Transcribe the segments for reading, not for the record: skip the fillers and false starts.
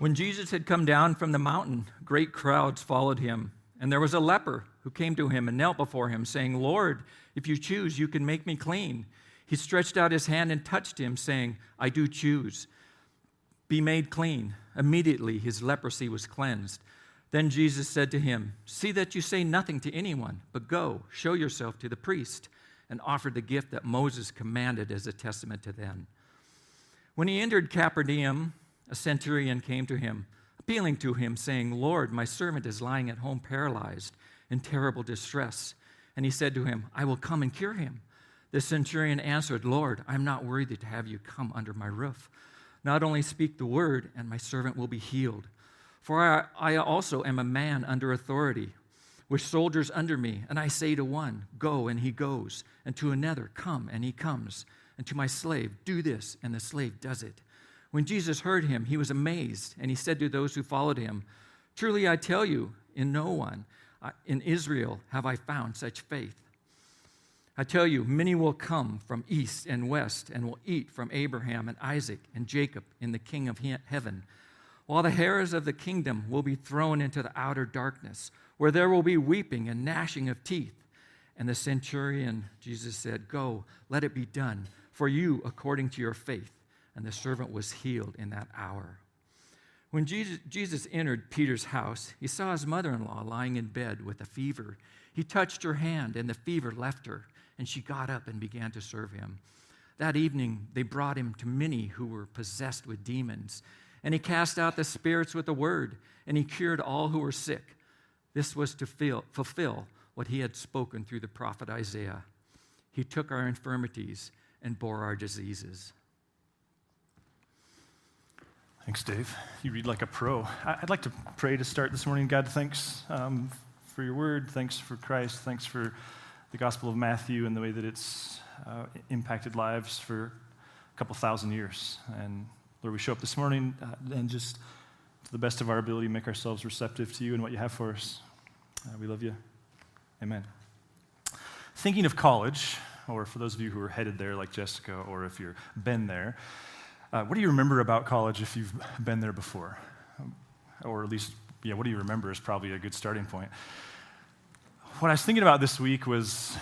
When Jesus had come down from the mountain, great crowds followed him. And there was a leper who came to him and knelt before him, saying, "Lord, if you choose, you can make me clean." He stretched out his hand and touched him, saying, "I do choose. Be made clean." Immediately his leprosy was cleansed. Then Jesus said to him, "See that you say nothing to anyone, but go, show yourself to the priest, and offer the gift that Moses commanded as a testament to them." When he entered Capernaum, a centurion came to him, appealing to him, saying, "Lord, my servant is lying at home paralyzed, in terrible distress." And he said to him, "I will come and cure him." The centurion answered, "Lord, I am not worthy to have you come under my roof. Not only speak the word, and my servant will be healed. For I also am a man under authority, with soldiers under me, and I say to one, 'Go,' and he goes, and to another, 'Come,' and he comes, and to my slave, 'Do this,' and the slave does it." When Jesus heard him, he was amazed, and he said to those who followed him, "Truly I tell you, in no one in Israel have I found such faith. I tell you, many will come from east and west and will eat from Abraham and Isaac and Jacob in the King of heaven, while the heirs of the kingdom will be thrown into the outer darkness, where there will be weeping and gnashing of teeth." And the centurion, Jesus said, "Go, let it be done for you according to your faith." And the servant was healed in that hour. When Jesus entered Peter's house, he saw his mother-in-law lying in bed with a fever. He touched her hand, and the fever left her, and she got up and began to serve him. That evening, they brought him to many who were possessed with demons, and he cast out the spirits with a word, and he cured all who were sick. This was to fulfill what he had spoken through the prophet Isaiah. He took our infirmities and bore our diseases. Thanks, Dave. You read like a pro. I'd like to pray to start this morning. God, thanks for your word. Thanks for Christ. Thanks for the Gospel of Matthew and the way that it's impacted lives for a couple thousand years. And Lord, we show up this morning and just to the best of our ability, make ourselves receptive to you and what you have for us. We love you. Amen. Thinking of college, or for those of you who are headed there like Jessica, or if you've been there, what do you remember about college if you've been there before? Or at least, what do you remember is probably a good starting point. What I was thinking about this week was,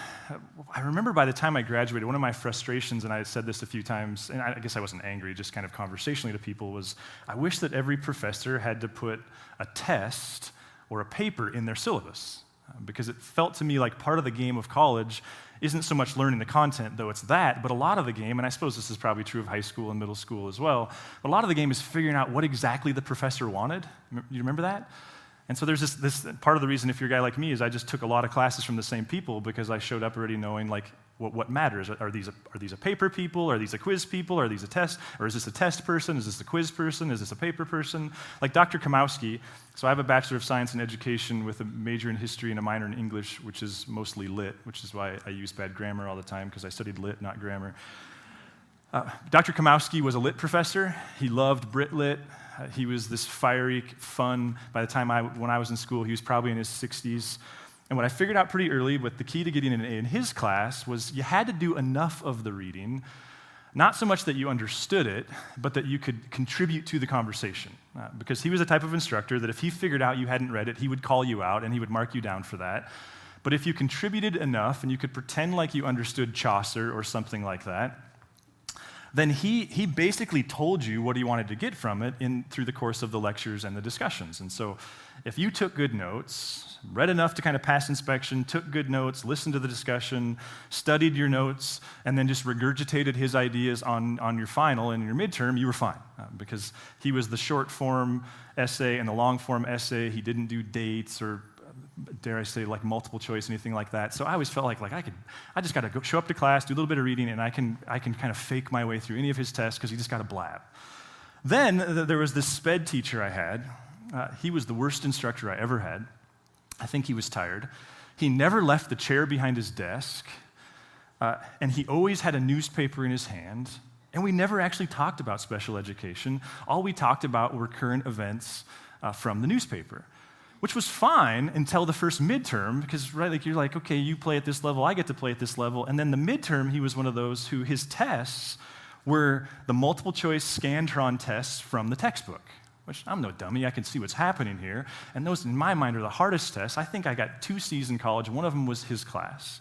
I remember by the time I graduated, one of my frustrations, and I said this a few times, and I guess I wasn't angry, just kind of conversationally to people, was I wish that every professor had to put a test or a paper in their syllabus, because it felt to me like part of the game of college isn't so much learning the content, though it's that, but a lot of the game, and I suppose this is probably true of high school and middle school as well, but a lot of the game is figuring out what exactly the professor wanted. You remember that? And so there's this part of the reason, if you're a guy like me, is I just took a lot of classes from the same people because I showed up already knowing like what matters. Are these a paper people? Are these a quiz people? Are these a test? Or is this a test person? Is this a quiz person? Is this a paper person? Like Dr. Kamowski. So I have a Bachelor of Science in Education with a major in history and a minor in English, which is mostly lit, which is why I use bad grammar all the time because I studied lit, not grammar. Dr. Kamowski was a lit professor. He loved Brit Lit. He was this fiery, fun. By the time when I was in school, he was probably in his 60s. And what I figured out pretty early, but the key to getting an A in his class was you had to do enough of the reading, not so much that you understood it, but that you could contribute to the conversation. Because he was the type of instructor that if he figured out you hadn't read it, he would call you out and he would mark you down for that. But if you contributed enough and you could pretend like you understood Chaucer or something like that, then he basically told you what he wanted to get from it through the course of the lectures and the discussions. And so if you took good notes, read enough to kind of pass inspection, took good notes, listened to the discussion, studied your notes, and then just regurgitated his ideas on your final and your midterm, you were fine. Because he was the short form essay and the long form essay. He didn't do dates or dare I say, like multiple choice, anything like that. So I always felt like I just got to go show up to class, do a little bit of reading, and I can kind of fake my way through any of his tests because you just got to blab. Then there was this sped teacher I had. He was the worst instructor I ever had. I think he was tired. He never left the chair behind his desk, and he always had a newspaper in his hand, and we never actually talked about special education. All we talked about were current events from the newspaper, which was fine until the first midterm, because you're like, okay, you play at this level, I get to play at this level, and then the midterm, he was one of those who his tests were the multiple choice Scantron tests from the textbook. which I'm no dummy. I can see what's happening here. And those, in my mind, are the hardest tests. I think I got 2 C's in college. One of them was his class.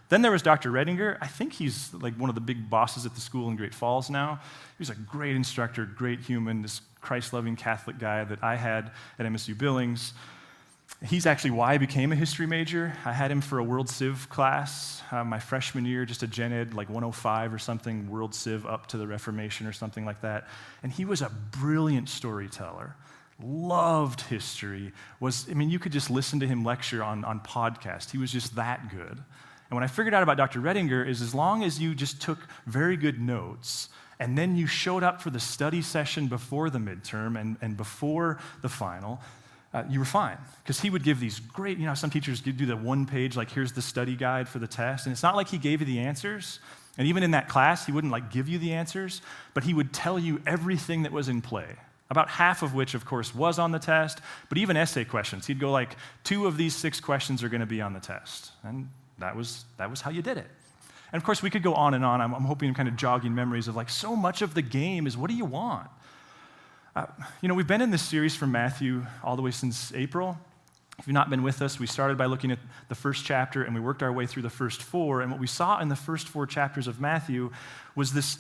Then there was Dr. Redinger. I think he's like one of the big bosses at the school in Great Falls now. He was a great instructor, great human, this Christ-loving Catholic guy that I had at MSU Billings. He's actually why I became a history major. I had him for a World Civ class my freshman year, just a gen ed, like 105 or something, World Civ up to the Reformation or something like that. And he was a brilliant storyteller, loved history, you could just listen to him lecture on podcast. He was just that good. And what I figured out about Dr. Redinger is as long as you just took very good notes and then you showed up for the study session before the midterm and before the final, you were fine. Because he would give these great, some teachers do the 1-page, like, here's the study guide for the test. And it's not like he gave you the answers. And even in that class, he wouldn't give you the answers, but he would tell you everything that was in play. About half of which, of course, was on the test, but even essay questions. He'd go 2 of these 6 questions are going to be on the test. And that was how you did it. And of course, we could go on and on. I'm hoping I'm kind of jogging memories of so much of the game is, what do you want? We've been in this series from Matthew all the way since April. If you've not been with us, we started by looking at the first chapter, and we worked our way through the first 4. And what we saw in the first 4 chapters of Matthew was this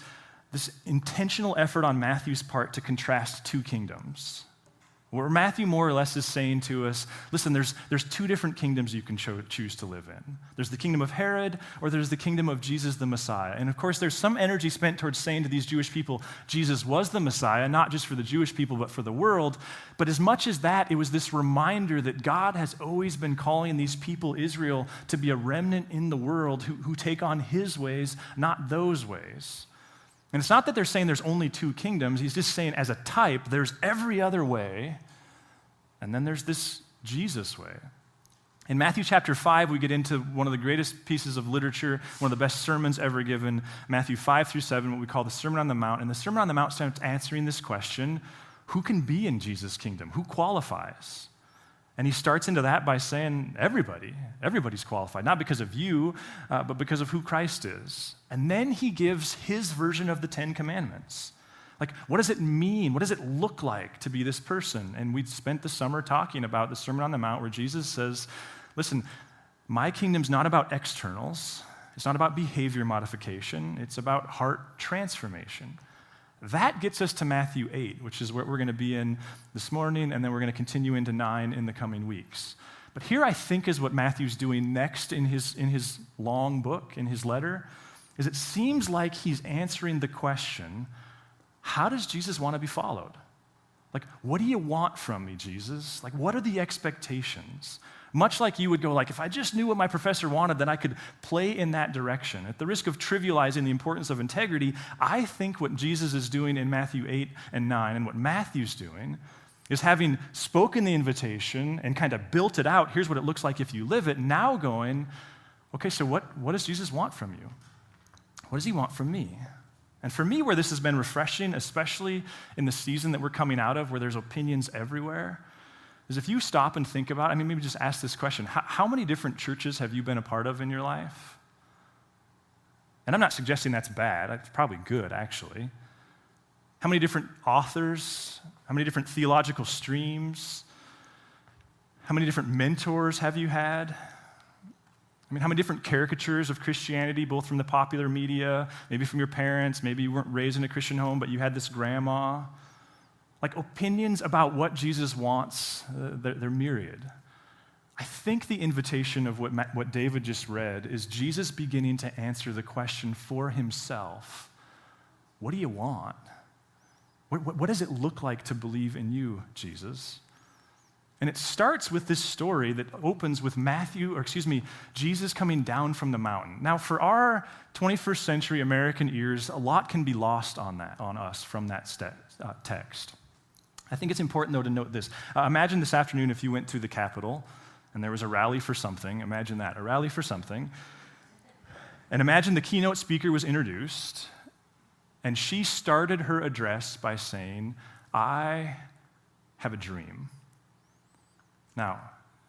intentional effort on Matthew's part to contrast 2 kingdoms. Where Matthew more or less is saying to us, listen, there's 2 different kingdoms you can choose to live in. There's the kingdom of Herod, or there's the kingdom of Jesus the Messiah. And of course, there's some energy spent towards saying to these Jewish people, Jesus was the Messiah, not just for the Jewish people, but for the world. But as much as that, it was this reminder that God has always been calling these people, Israel, to be a remnant in the world who take on his ways, not those ways. And it's not that they're saying there's only 2 kingdoms. He's just saying as a type, there's every other way, and then there's this Jesus way. In Matthew chapter 5, we get into one of the greatest pieces of literature, one of the best sermons ever given, Matthew 5 through 7, what we call the Sermon on the Mount. And the Sermon on the Mount starts answering this question, who can be in Jesus' kingdom? Who qualifies? And he starts into that by saying, everybody's qualified, not because of you, but because of who Christ is. And then he gives his version of the 10 Commandments. What does it mean? What does it look like to be this person? And we spent the summer talking about the Sermon on the Mount where Jesus says, listen, my kingdom's not about externals. It's not about behavior modification. It's about heart transformation. That gets us to Matthew 8, which is what we're going to be in this morning, and then we're going to continue into 9 in the coming weeks. But here I think is what Matthew's doing next in his long book, in his letter, is it seems like he's answering the question, how does Jesus want to be followed? What do you want from me, Jesus? What are the expectations? Much like you would go, if I just knew what my professor wanted, then I could play in that direction. At the risk of trivializing the importance of integrity, I think what Jesus is doing in Matthew 8 and 9, and what Matthew's doing, is having spoken the invitation and kind of built it out, here's what it looks like if you live it, now going, okay, so what does Jesus want from you? What does he want from me? And for me, where this has been refreshing, especially in the season that we're coming out of, where there's opinions everywhere, is if you stop and think about it, maybe just ask this question, how many different churches have you been a part of in your life? And I'm not suggesting that's bad. It's probably good, actually. How many different authors? How many different theological streams? How many different mentors have you had? How many different caricatures of Christianity, both from the popular media, maybe from your parents, maybe you weren't raised in a Christian home, but you had this grandma? Opinions about what Jesus wants, they're myriad. I think the invitation of what David just read is Jesus beginning to answer the question for himself. What do you want? What does it look like to believe in you, Jesus? And it starts with this story that opens with Jesus coming down from the mountain. Now, for our 21st century American ears, a lot can be lost on us from that text. I think it's important, though, to note this. Imagine this afternoon if you went to the Capitol and there was a rally for something. Imagine that, a rally for something. And imagine the keynote speaker was introduced, and she started her address by saying, I have a dream. Now,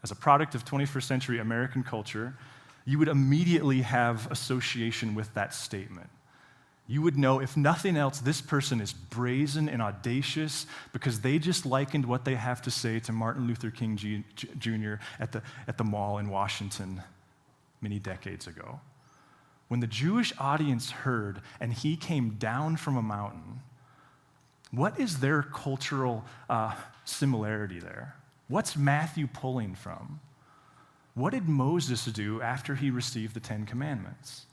as a product of 21st century American culture, you would immediately have association with that statement. you would know, if nothing else, this person is brazen and audacious because they just likened what they have to say to Martin Luther King Jr. at the mall in Washington many decades ago. When the Jewish audience heard, and he came down from a mountain, what is their cultural similarity there? What's Matthew pulling from? What did Moses do after he received the Ten Commandments?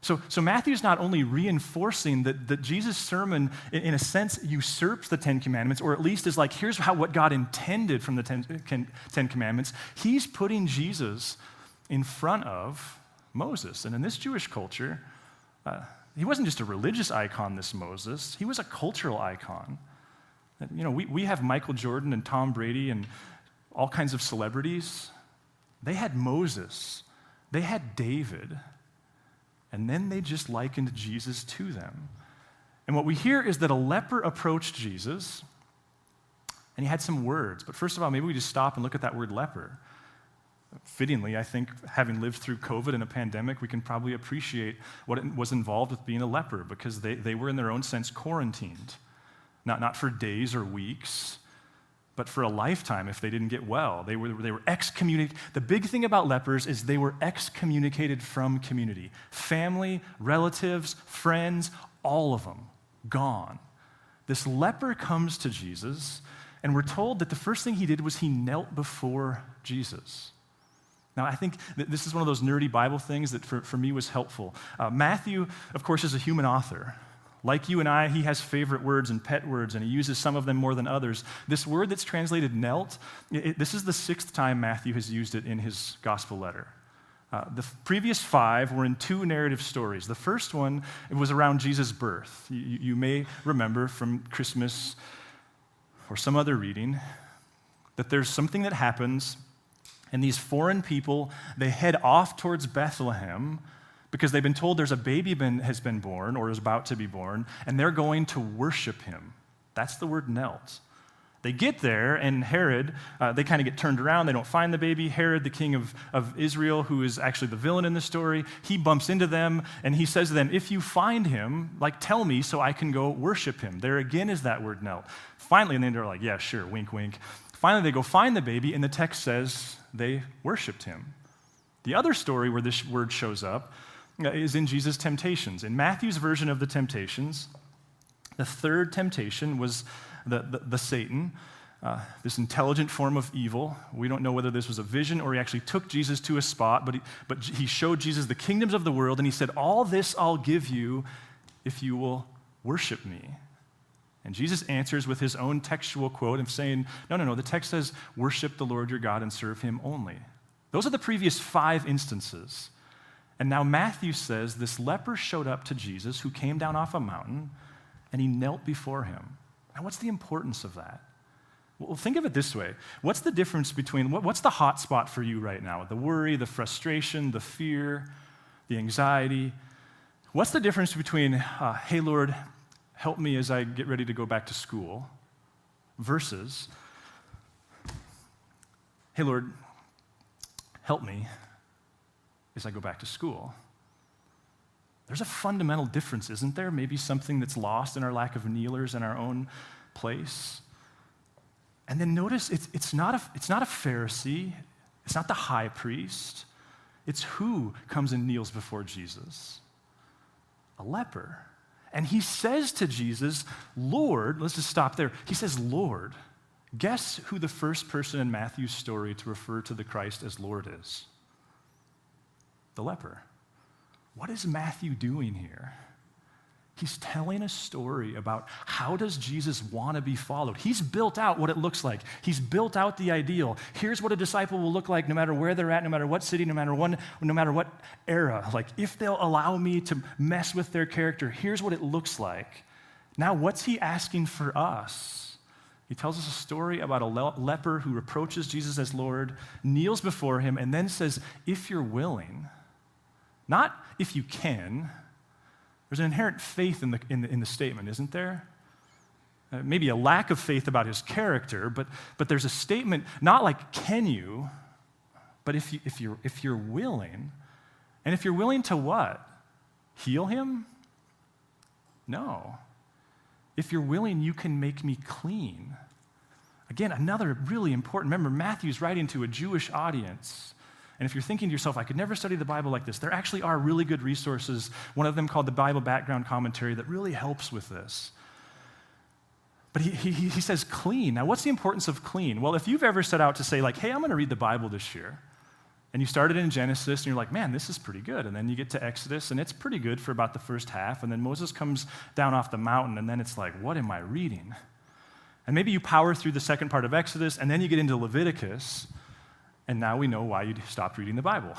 So Matthew's not only reinforcing that Jesus' sermon, in a sense, usurps the Ten Commandments, or at least is like, here's what God intended from the Ten Commandments. He's putting Jesus in front of Moses. And in this Jewish culture, he wasn't just a religious icon, this Moses. He was a cultural icon. You know, we have Michael Jordan and Tom Brady and all kinds of celebrities. They had Moses. They had David. And then they just likened Jesus to them. And what we hear is that a leper approached Jesus, and he had some words. But first of all, maybe we just stop and look at that word leper. Fittingly, I think, having lived through COVID and a pandemic, we can probably appreciate what was involved with being a leper, because they were, in their own sense, quarantined. Not for days or weeks, but for a lifetime if they didn't get well. They were excommunicated. The big thing about lepers is they were excommunicated from community. Family, relatives, friends, all of them, gone. This leper comes to Jesus, and we're told that the first thing he did was he knelt before Jesus. Now, I think that this is one of those nerdy Bible things that for me was helpful. Matthew, of course, is a human author. Like you and I, he has favorite words and pet words, and he uses some of them more than others. This word that's translated knelt, this is the 6th time Matthew has used it in his gospel letter. The previous 5 were in 2 narrative stories. The first one, it was around Jesus' birth. You may remember from Christmas or some other reading that there's something that happens, and these foreign people, they head off towards Bethlehem because they've been told there's a baby has been born or is about to be born, and they're going to worship him. That's the word knelt. They get there, and Herod, they kind of get turned around. They don't find the baby. Herod, the king of Israel, who is actually the villain in the story, he bumps into them, and he says to them, if you find him, tell me so I can go worship him. There again is that word knelt. Finally, and then they're like, yeah, sure, wink, wink. Finally, they go find the baby, and the text says they worshiped him. The other story where this word shows up is in Jesus' temptations. In Matthew's version of the temptations, the 3rd temptation was the Satan, this intelligent form of evil. We don't know whether this was a vision or he actually took Jesus to a spot, but he showed Jesus the kingdoms of the world, and he said, all this I'll give you if you will worship me. And Jesus answers with his own textual quote of saying, no, the text says, worship the Lord your God and serve him only. Those are the previous 5 instances. And now Matthew says this leper showed up to Jesus, who came down off a mountain, and he knelt before him. Now, what's the importance of that? Well, think of it this way. What's the difference between, what's the hot spot for you right now? The worry, the frustration, the fear, the anxiety. What's the difference between, hey, Lord, help me as I get ready to go back to school, versus, hey, Lord, help me as I go back to school? There's a fundamental difference, isn't there? Maybe something that's lost in our lack of kneelers in our own place. And then notice, it's not a Pharisee, it's not the high priest, it's who comes and kneels before Jesus? A leper. And he says to Jesus, Lord, let's just stop there. He says, Lord. Guess who the first person in Matthew's story to refer to the Christ as Lord is? The leper. What is Matthew doing here? He's telling a story about how does Jesus want to be followed. He's built out what it looks like. He's built out the ideal. Here's what a disciple will look like no matter where they're at, no matter what city, no matter what era. If they'll allow me to mess with their character, here's what it looks like. Now, what's he asking for us? He tells us a story about a leper who approaches Jesus as Lord, kneels before him, and then says, if you're willing, not if you can. There's an inherent faith in the statement, isn't there? Maybe a lack of faith about his character, but there's a statement not like can you, but if you're willing, and if you're willing to what? Heal him? No. If you're willing, you can make me clean. Again, another really important, remember, Matthew's writing to a Jewish audience. And if you're thinking to yourself, I could never study the Bible like this, there actually are really good resources, one of them called the Bible Background Commentary, that really helps with this. But he says clean. Now, what's the importance of clean? Well, if you've ever set out to say, like, hey, I'm going to read the Bible this year, and you started in Genesis, and you're like, man, this is pretty good. And then you get to Exodus, and it's pretty good for about the first half, and then Moses comes down off the mountain, and then it's like, what am I reading? And maybe you power through the second part of Exodus, and then you get into Leviticus, and now we know why you stopped reading the Bible.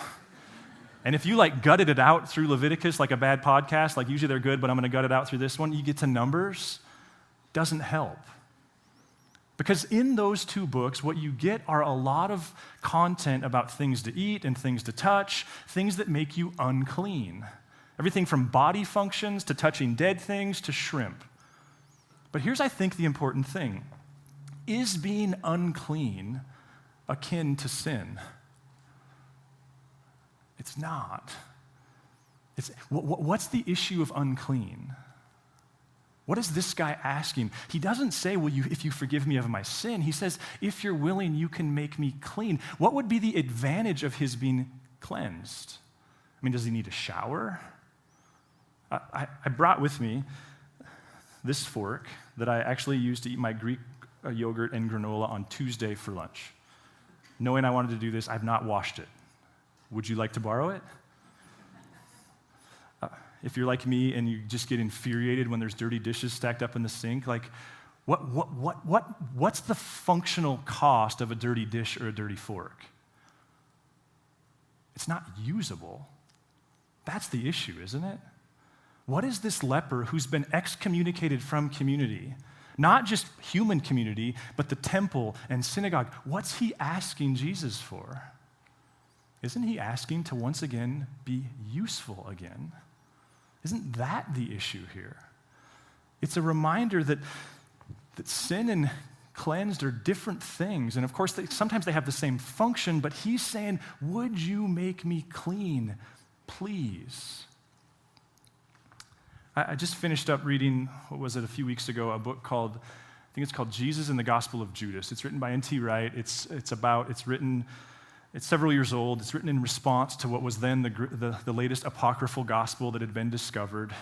And if you like gutted it out through Leviticus like a bad podcast, like usually they're good, but I'm going to gut it out through this one, you get to Numbers, doesn't help. Because in those two books, what you get are a lot of content about things to eat and things to touch, things that make you unclean. Everything from body functions to touching dead things to shrimp. But here's, I think, the important thing. Is being unclean akin to sin? It's not. What's the issue of unclean? What is this guy asking? He doesn't say, well, if you forgive me of my sin. He says, if you're willing, you can make me clean. What would be the advantage of his being cleansed? I mean, does he need a shower? I brought with me this fork that I actually used to eat my Greek yogurt and granola on Tuesday for lunch. Knowing I wanted to do this, I've not washed it. Would you like to borrow it? If you're like me and you just get infuriated when there's dirty dishes stacked up in the sink, like what's the functional cost of a dirty dish or a dirty fork? It's not usable. That's the issue, isn't it? What is this leper who's been excommunicated from community, not just human community, but the temple and synagogue, what's he asking Jesus for? Isn't he asking to once again be useful again? Isn't that the issue here? It's a reminder that sin and cleansed are different things. And of course, sometimes they have the same function, but he's saying, would you make me clean, please? I just finished up reading, a few weeks ago, a book called, I think it's called Jesus and the Gospel of Judas. It's written by N.T. Wright. It's several years old. It's written in response to what was then the latest apocryphal gospel that had been discovered.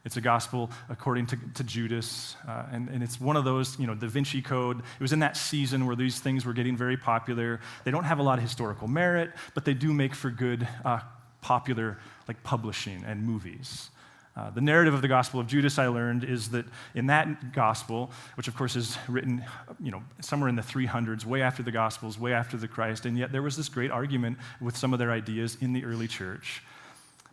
It's a gospel according to Judas, and it's one of those, Da Vinci Code. It was in that season where these things were getting very popular. They don't have a lot of historical merit, but they do make for good, popular, like publishing and movies. The narrative of the Gospel of Judas, I learned, is that in that gospel, which of course is written, somewhere in the 300s, way after the Gospels, way after the Christ, and yet there was this great argument with some of their ideas in the early church.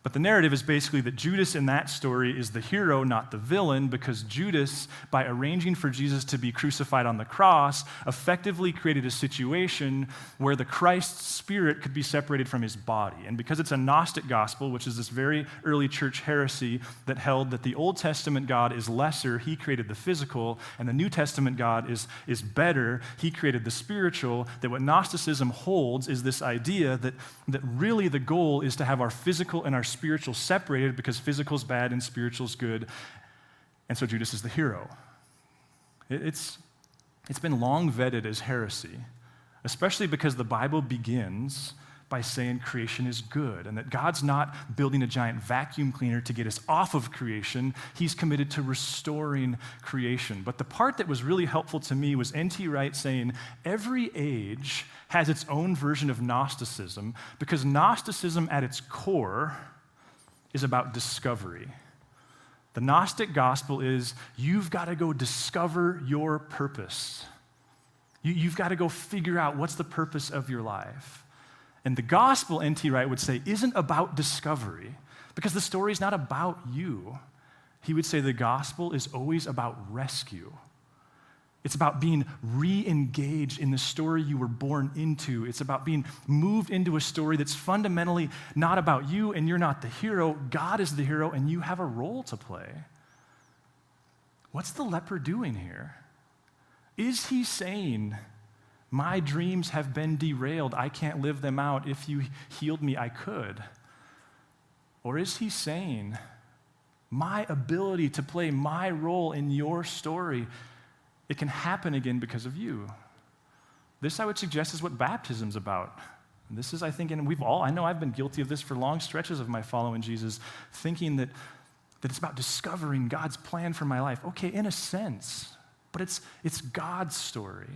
But the narrative is basically that Judas in that story is the hero, not the villain, because Judas, by arranging for Jesus to be crucified on the cross, effectively created a situation where the Christ's spirit could be separated from his body. And because it's a Gnostic gospel, which is this very early church heresy that held that the Old Testament God is lesser, he created the physical, and the New Testament God is better, he created the spiritual, that what Gnosticism holds is this idea that really the goal is to have our physical and our spiritual separated because physical's bad and spiritual's good. And so Judas is the hero. It's been long vetted as heresy, especially because the Bible begins by saying creation is good and that God's not building a giant vacuum cleaner to get us off of creation. He's committed to restoring creation. But the part that was really helpful to me was N.T. Wright saying every age has its own version of Gnosticism because Gnosticism at its core is about discovery. The Gnostic gospel is you've got to go discover your purpose. You've got to go figure out what's the purpose of your life. And the gospel, N.T. Wright would say, isn't about discovery because the story is not about you. He would say the gospel is always about rescue. It's about being re-engaged in the story you were born into. It's about being moved into a story that's fundamentally not about you and you're not the hero. God is the hero and you have a role to play. What's the leper doing here? Is he saying, my dreams have been derailed, I can't live them out, if you healed me, I could? Or is he saying, my ability to play my role in your story, it can happen again because of you. This, I would suggest, is what baptism's about. And this is, I think, and I know I've been guilty of this for long stretches of my following Jesus, thinking that it's about discovering God's plan for my life. Okay, in a sense, but it's God's story.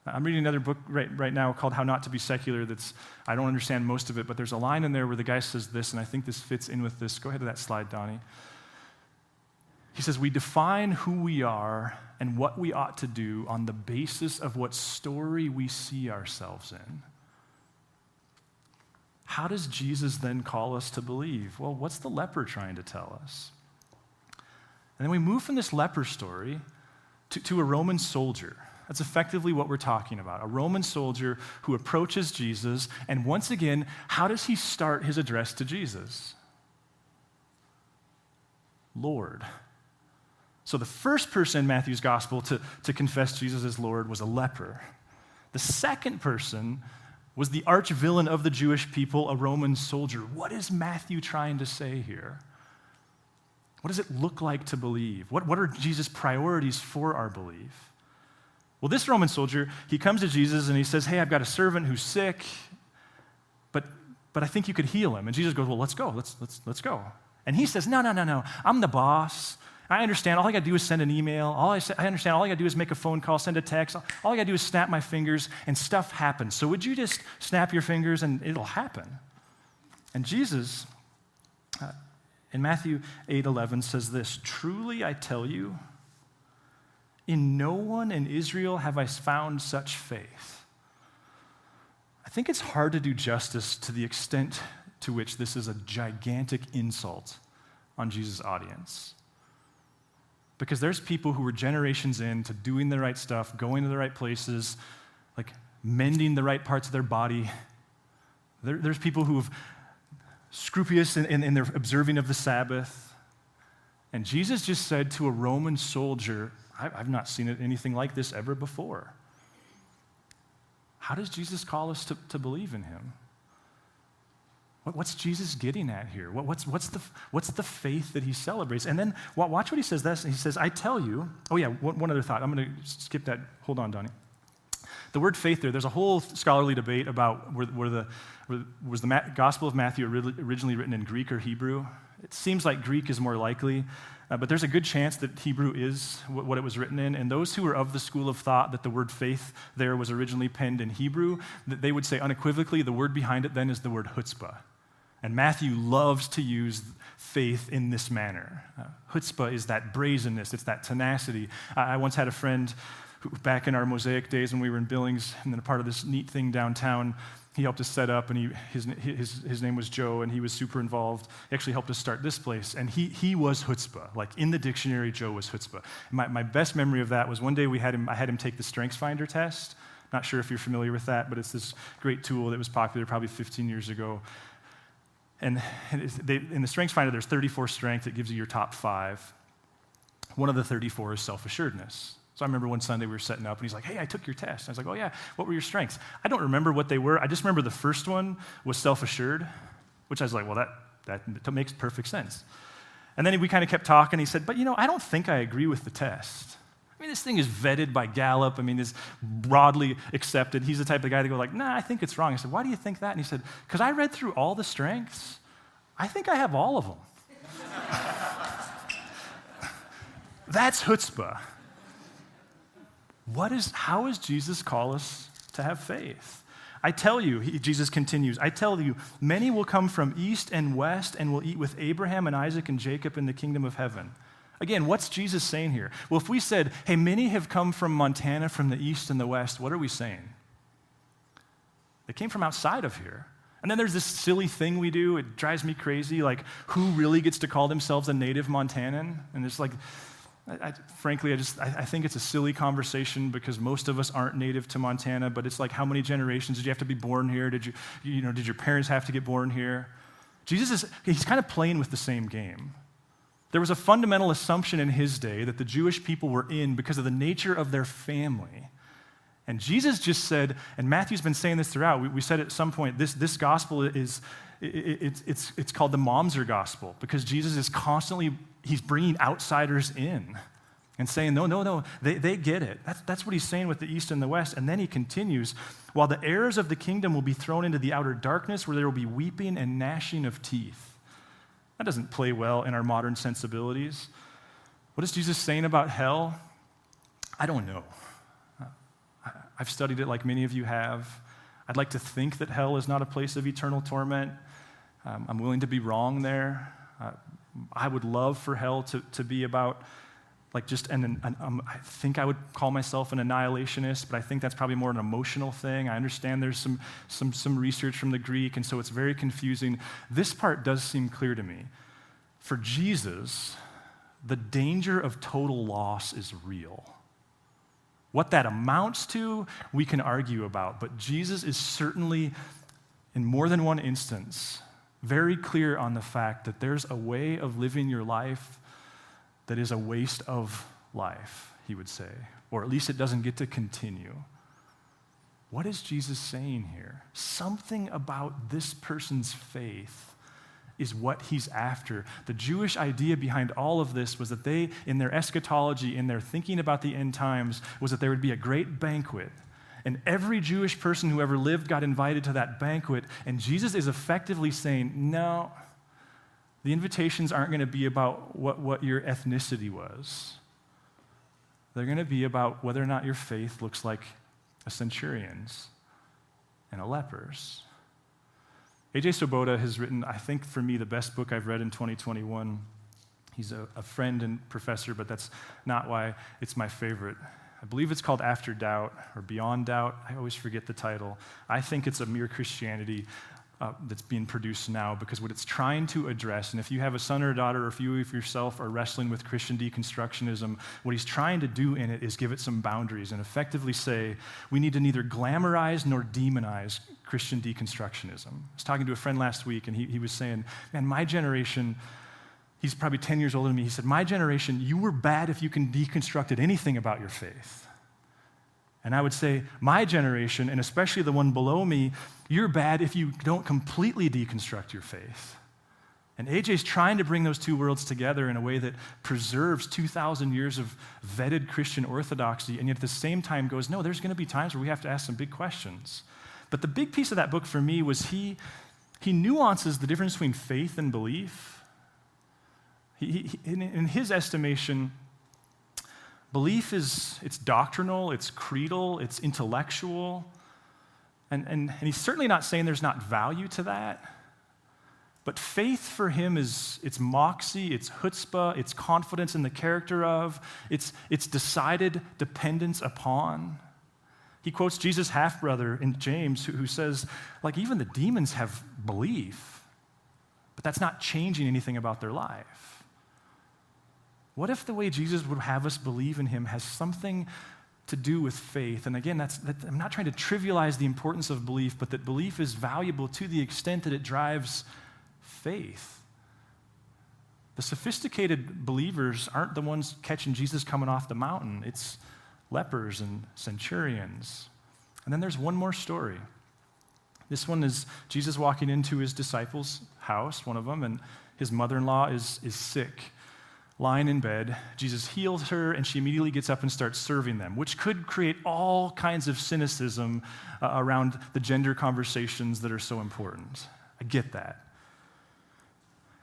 I'm reading another book right now called How Not to Be Secular. I don't understand most of it, but there's a line in there where the guy says this, and I think this fits in with this. Go ahead to that slide, Donnie. He says, we define who we are and what we ought to do on the basis of what story we see ourselves in. How does Jesus then call us to believe? Well, what's the leper trying to tell us? And then we move from this leper story to a Roman soldier. That's effectively what we're talking about. A Roman soldier who approaches Jesus, and once again, how does he start his address to Jesus? Lord. So the first person in Matthew's gospel to confess Jesus as Lord was a leper. The second person was the arch-villain of the Jewish people, a Roman soldier. What is Matthew trying to say here? What does it look like to believe? What are Jesus' priorities for our belief? Well, this Roman soldier, he comes to Jesus and he says, hey, I've got a servant who's sick, but I think you could heal him. And Jesus goes, well, let's go. Let's go. And he says, no. I'm the boss. I understand. All I got to do is send an email. I understand. All I got to do is make a phone call, send a text. All I got to do is snap my fingers, and stuff happens. So would you just snap your fingers, and it'll happen? And Jesus, in Matthew 8:11, says this, truly I tell you, in no one in Israel have I found such faith. I think it's hard to do justice to the extent to which this is a gigantic insult on Jesus' audience. Because there's people who were generations into doing the right stuff, going to the right places, like mending the right parts of their body. There's people who have scrupulous in their observing of the Sabbath. And Jesus just said to a Roman soldier, I've not seen anything like this ever before. How does Jesus call us to believe in him? What's Jesus getting at here? What's the faith that he celebrates? And then watch what he says. He says, I tell you. Oh yeah, one other thought. I'm going to skip that. Hold on, Donnie. The word faith there's a whole scholarly debate about was the Gospel of Matthew originally written in Greek or Hebrew. It seems like Greek is more likely, but there's a good chance that Hebrew is what it was written in. And those who were of the school of thought that the word faith there was originally penned in Hebrew, that they would say unequivocally the word behind it then is the word chutzpah. And Matthew loves to use faith in this manner. Chutzpah is that brazenness, it's that tenacity. I once had a friend who, back in our Mosaic days when we were in Billings, and then a part of this neat thing downtown, he helped us set up, and his name was Joe, and he was super involved. He actually helped us start this place, and he was chutzpah. Like in the dictionary, Joe was chutzpah. My best memory of that was one day I had him take the StrengthsFinder test. Not sure if you're familiar with that, but it's this great tool that was popular probably 15 years ago. And in the StrengthsFinder, there's 34 strengths. It gives you your top 5. One of the 34 is self-assuredness. So I remember one Sunday we were setting up, and he's like, hey, I took your test. I was like, oh, yeah, what were your strengths? I don't remember what they were. I just remember the first one was self-assured, which I was like, well, that makes perfect sense. And then we kind of kept talking. He said, but, I don't think I agree with the test. I mean, this thing is vetted by Gallup. I mean, it's broadly accepted. He's the type of guy to go like, nah, I think it's wrong. I said, why do you think that? And he said, because I read through all the strengths. I think I have all of them. That's chutzpah. How does Jesus call us to have faith? I tell you, Jesus continues, I tell you, many will come from east and west and will eat with Abraham and Isaac and Jacob in the kingdom of heaven. Again, what's Jesus saying here? Well, if we said, hey, many have come from Montana, from the east and the west, what are we saying? They came from outside of here. And then there's this silly thing we do. It drives me crazy. Like, who really gets to call themselves a native Montanan? And it's like, frankly, I think it's a silly conversation because most of us aren't native to Montana, but it's like, how many generations did you have to be born here? Did your parents have to get born here? Jesus he's kind of playing with the same game. There was a fundamental assumption in his day that the Jewish people were in because of the nature of their family. And Jesus just said, and Matthew's been saying this throughout, we said at some point, this gospel is It's called the Momser gospel, because Jesus is constantly, he's bringing outsiders in and saying, no, they get it. That's what he's saying with the East and the West. And then he continues, while the heirs of the kingdom will be thrown into the outer darkness where there will be weeping and gnashing of teeth. That doesn't play well in our modern sensibilities. What is Jesus saying about hell? I don't know. I've studied it like many of you have. I'd like to think that hell is not a place of eternal torment. I'm willing to be wrong there. I would love for hell to be about like just I think I would call myself an annihilationist, but I think that's probably more an emotional thing. I understand there's some research from the Greek, and so it's very confusing. This part does seem clear to me. For Jesus, the danger of total loss is real. What that amounts to, we can argue about, but Jesus is certainly, in more than one instance, very clear on the fact that there's a way of living your life that is a waste of life, he would say, or at least it doesn't get to continue. What is Jesus saying here? Something about this person's faith is what he's after. The Jewish idea behind all of this was that they, in their eschatology, in their thinking about the end times, was that there would be a great banquet. And every Jewish person who ever lived got invited to that banquet. And Jesus is effectively saying, no, the invitations aren't going to be about what your ethnicity was. They're going to be about whether or not your faith looks like a centurion's and a leper's. A.J. Swoboda has written, I think for me, the best book I've read in 2021. He's a friend and professor, but that's not why it's my favorite. I believe it's called After Doubt or Beyond Doubt. I always forget the title. I think it's a mere Christianity that's being produced now, because what it's trying to address, and if you have a son or a daughter, or if you yourself are wrestling with Christian deconstructionism, what he's trying to do in it is give it some boundaries and effectively say, we need to neither glamorize nor demonize Christian deconstructionism. I was talking to a friend last week, and he was saying, man, my generation, he's probably 10 years older than me, he said, my generation, you were bad if you can deconstructed anything about your faith. And I would say, my generation, and especially the one below me, you're bad if you don't completely deconstruct your faith. And AJ's trying to bring those two worlds together in a way that preserves 2,000 years of vetted Christian orthodoxy, and yet at the same time goes, no, there's going to be times where we have to ask some big questions. But the big piece of that book for me was he nuances the difference between faith and belief. In his estimation, belief it's doctrinal, it's creedal, it's intellectual, and he's certainly not saying there's not value to that. But faith for him it's moxie, it's chutzpah, it's confidence in the character of, it's decided dependence upon. He quotes Jesus' half-brother in James who says, like, even the demons have belief, but that's not changing anything about their life. What if the way Jesus would have us believe in him has something to do with faith? And again, I'm not trying to trivialize the importance of belief, but that belief is valuable to the extent that it drives faith. The sophisticated believers aren't the ones catching Jesus coming off the mountain. It's lepers and centurions. And then there's one more story. This one is Jesus walking into his disciples' house, one of them, and his mother-in-law is sick. Lying in bed, Jesus heals her, and she immediately gets up and starts serving them, which could create all kinds of cynicism around the gender conversations that are so important. I get that.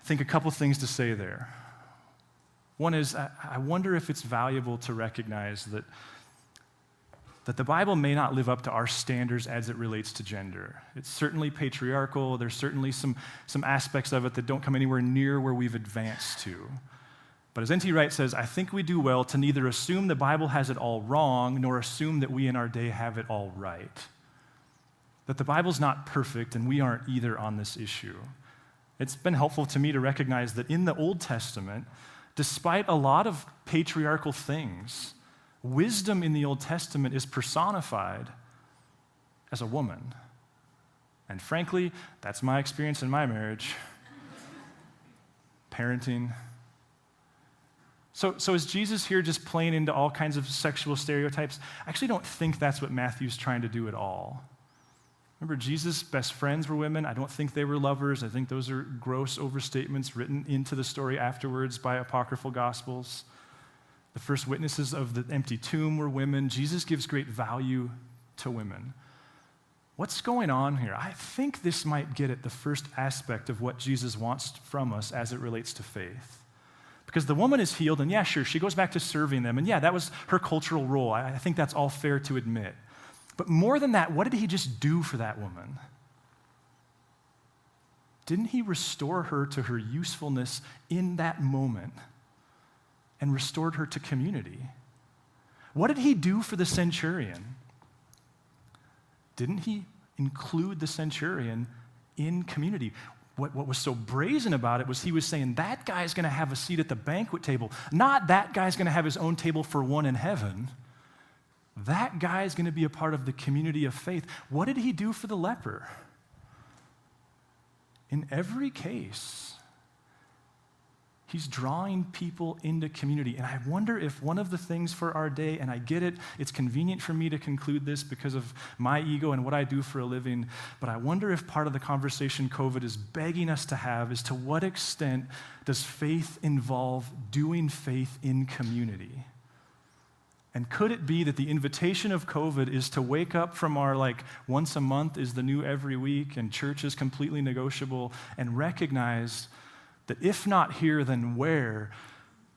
I think a couple things to say there. One is, I wonder if it's valuable to recognize that the Bible may not live up to our standards as it relates to gender. It's certainly patriarchal. There's certainly some aspects of it that don't come anywhere near where we've advanced to. But as N.T. Wright says, I think we do well to neither assume the Bible has it all wrong, nor assume that we in our day have it all right. That the Bible's not perfect, and we aren't either on this issue. It's been helpful to me to recognize that in the Old Testament, despite a lot of patriarchal things, wisdom in the Old Testament is personified as a woman. And frankly, that's my experience in my marriage. Parenting. So is Jesus here just playing into all kinds of sexual stereotypes? I actually don't think that's what Matthew's trying to do at all. Remember, Jesus' best friends were women. I don't think they were lovers. I think those are gross overstatements written into the story afterwards by apocryphal gospels. The first witnesses of the empty tomb were women. Jesus gives great value to women. What's going on here? I think this might get at the first aspect of what Jesus wants from us as it relates to faith. Because the woman is healed, and yeah, sure, she goes back to serving them, and yeah, that was her cultural role. I think that's all fair to admit. But more than that, what did he just do for that woman? Didn't he restore her to her usefulness in that moment and restored her to community? What did he do for the centurion? Didn't he include the centurion in community? What was so brazen about it was he was saying, that guy's going to have a seat at the banquet table, not that guy's going to have his own table for one in heaven. That guy is going to be a part of the community of faith. What did he do for the leper? In every case, he's drawing people into community. And I wonder if one of the things for our day, and I get it, it's convenient for me to conclude this because of my ego and what I do for a living, but I wonder if part of the conversation COVID is begging us to have is to what extent does faith involve doing faith in community? And could it be that the invitation of COVID is to wake up from our once a month is the new every week and church is completely negotiable and recognize that if not here, then where?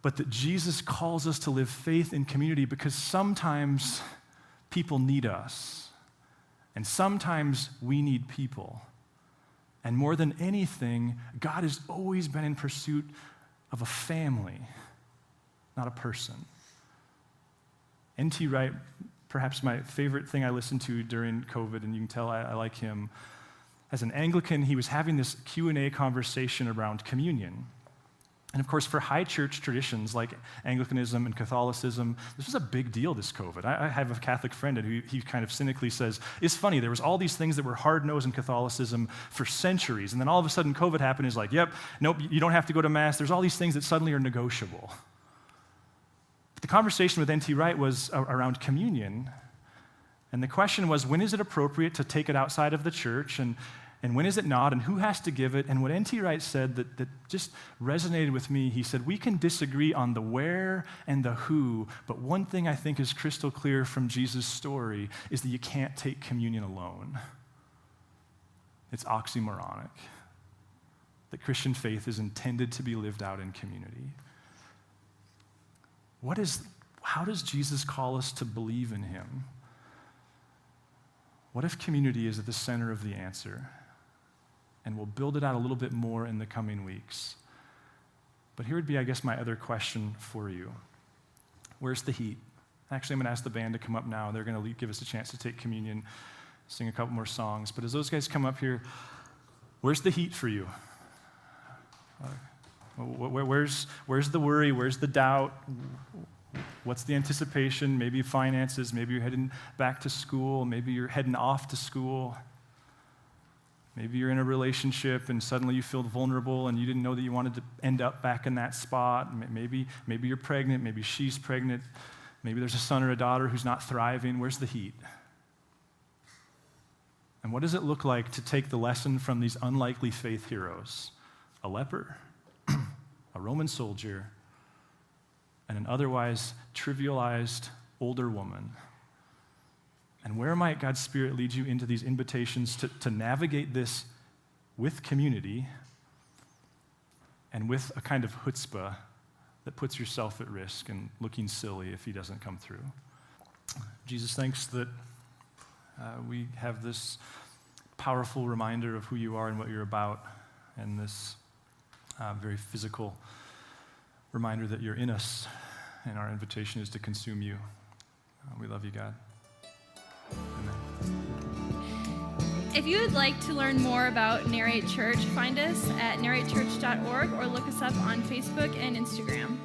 But that Jesus calls us to live faith in community because sometimes people need us and sometimes we need people. And more than anything, God has always been in pursuit of a family, not a person. N.T. Wright, perhaps my favorite thing I listened to during COVID, and you can tell I like him. As an Anglican, he was having this Q&A conversation around communion. And of course, for high church traditions like Anglicanism and Catholicism, this was a big deal, this COVID. I have a Catholic friend who he kind of cynically says, it's funny, there was all these things that were hard-nosed in Catholicism for centuries, and then all of a sudden COVID happened, and he's like, yep, nope, you don't have to go to Mass. There's all these things that suddenly are negotiable. But the conversation with N.T. Wright was around communion, and the question was, when is it appropriate to take it outside of the church, and when is it not, and who has to give it? And what N.T. Wright said that just resonated with me, he said, we can disagree on the where and the who, but one thing I think is crystal clear from Jesus' story is that you can't take communion alone. It's oxymoronic, that Christian faith is intended to be lived out in community. How does Jesus call us to believe in him? What if community is at the center of the answer? And we'll build it out a little bit more in the coming weeks. But here would be, I guess, my other question for you. Where's the heat? Actually, I'm going to ask the band to come up now. They're going to give us a chance to take communion, sing a couple more songs. But as those guys come up here, where's the heat for you? Where's the worry? Where's the doubt? What's the anticipation? Maybe finances. Maybe you're heading back to school. Maybe you're heading off to school. Maybe you're in a relationship and suddenly you feel vulnerable and you didn't know that you wanted to end up back in that spot. Maybe you're pregnant. Maybe she's pregnant. Maybe there's a son or a daughter who's not thriving. Where's the heat? And what does it look like to take the lesson from these unlikely faith heroes? A leper, a Roman soldier, and an otherwise trivialized older woman. And where might God's Spirit lead you into these invitations to navigate this with community and with a kind of chutzpah that puts yourself at risk and looking silly if he doesn't come through? Jesus, thanks that we have this powerful reminder of who you are and what you're about, and this very physical reminder that you're in us, and our invitation is to consume you. We love you, God. Amen. If you would like to learn more about Narrate Church, find us at narratechurch.org or look us up on Facebook and Instagram.